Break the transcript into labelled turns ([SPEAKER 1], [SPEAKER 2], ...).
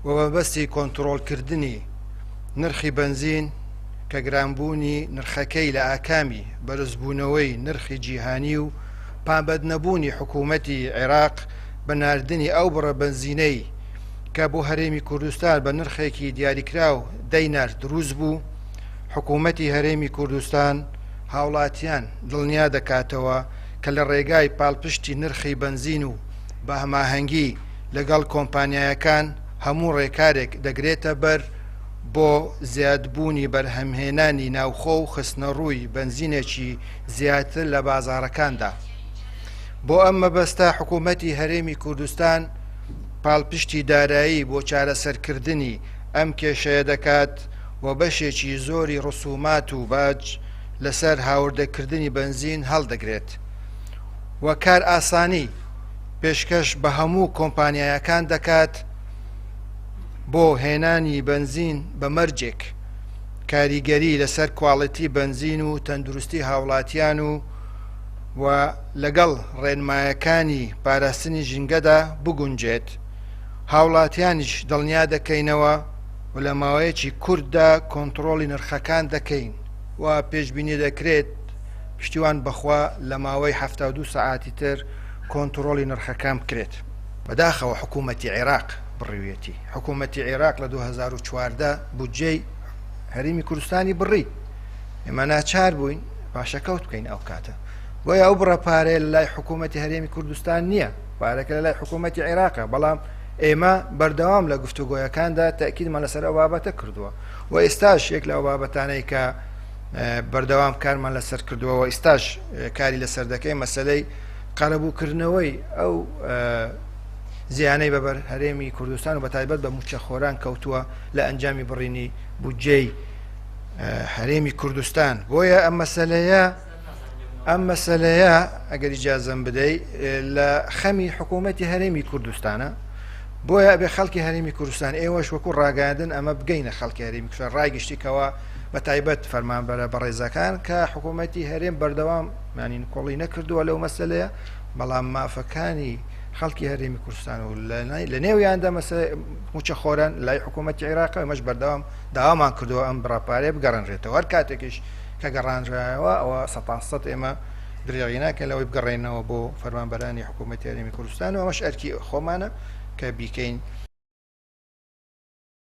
[SPEAKER 1] و بەبەستی کۆنتڕۆڵکردنی نرخی بنزین کە گرانبوونی نرخەکەی لە ئاکامی بەرزبوونەوەی نرخی جیهانی و پابەدنەبوونی حکوومەتی عێراق بە ناردنی ئەو بڕە بنزینەی کە بۆ هەرێمی کوردستان بە نرخێکی دیاریکراو دەینار دروست بوو، حکوومەتی هەرێمی کوردستان هاوڵاتیان دڵنیا دەکاتەوە کە لە ڕێگای پاڵپشتی نرخی بنزین و بە هەماهەنگی لەگەڵ کۆمپانیایەکان هەموو ڕێکارێک دەگرێتە بەر بۆ زیادبوونی بەرهەمهێنانی ناوخۆ و خستنەڕووی بنزینێکی زیاتر لە بازاڕەکاندا. بۆ ئەم مەبەستە حکوومەتی هەرێمی کوردستان پاڵپشتی دارایی بۆ چارەسەرکردنی ئەم کێشەیە دەکات و بەشێکی زۆری ڕسومات و باج لەسەر هاوردەکردنی بنزین هەڵدەگرێت و کار ئاسانی پێشکەش بە هەموو کۆمپانیایەکان دەکات بۆ هێنانی بنزین بە مەرجێک، کاریگەری لەسەر کواڵیتی بنزین و تەندروستی هاوڵاتیان و لەگەڵ ڕێنمایەکانی پاراستنی ژینگەدا بگونجێت. هاوڵاتیانیش دڵنیا دەکەینەوە و لە ماوەیەکی کورتدا کۆنتڕۆڵی نرخەکان دەکەین و پێشبینی دەکرێت پشتیوان بەخوا لە ماوەی 72 سەعاتی تر کۆنتڕۆڵی نرخەکان بکرێت. بەداخەوە حکوومەتی عێراق بڕیوێتی حکوومەتی عێراق لە 2014 بودجەی هەرێمی کوردستانی بڕی، ئێمە ناچار بووین پاشەکەوت بکەین ئەو کاتە، بۆیە ئەو بڕە پارەیە لە لای حکوومەتی هەرێمی کوردستان نییە، پارەکە لە لای حکوومەتی عێراقە، بەڵام ئێمە بەردەوام لە گفتوگۆیەکاندا تاکیدمان لەسەر ئەو بابەتە کردووە و ئێستاش یەک لەو بابەتانەی کە بەردەوام کارمان لەسەر کردووە و ئێستاش کاری لەسەر دەکەی مەسەلەی قەرەبووکردنەوەی ئەو زیانەی بەبەر هەرێمی کوردستان و بەتایبەت بە موچەخۆران کەوتووە لە ئەنجامی بڕینی بودجەی هەرێمی کوردستان. بۆیە ئەم مەسەلەیە ئەگەر ئیجازەم بدەیت لە خەمی حکوومەتی هەرێمی کوردستانە، بۆیە بێ خەڵکی هەرێمی کوردستان ئێوەش وەکو ڕاگەاندن ئەمە بگەینە خەڵکی هەرێمی کوردستان ڕایگەشتیکەوە بەتایبەت فەرمانبەرە بەڕێزەکان کە حکوومەتی هەرێم بەردەوام مانین کۆڵی نەکردووە لەو مەسەلەیە، بەڵام مافەکانی خەڵکی هەرێمی کوردستان و لە نێویاندا موچەخۆران لای حکوومەتی عێراق ئەمەش بەردەوام داوامان کردووە ئەم بڕاپارێ بگەڕێنرێتەوە. هەر کاتێکیش کە گەڕانرایەوە ئەوە 100% ئێمە درێغی ناکەن لەوەی بگەڕێنەوە بۆ فەرمانبەرانی حکوومەتی هەرێمی کوردستان و ئەمەش ئەرکی خۆمانە کە بیکەین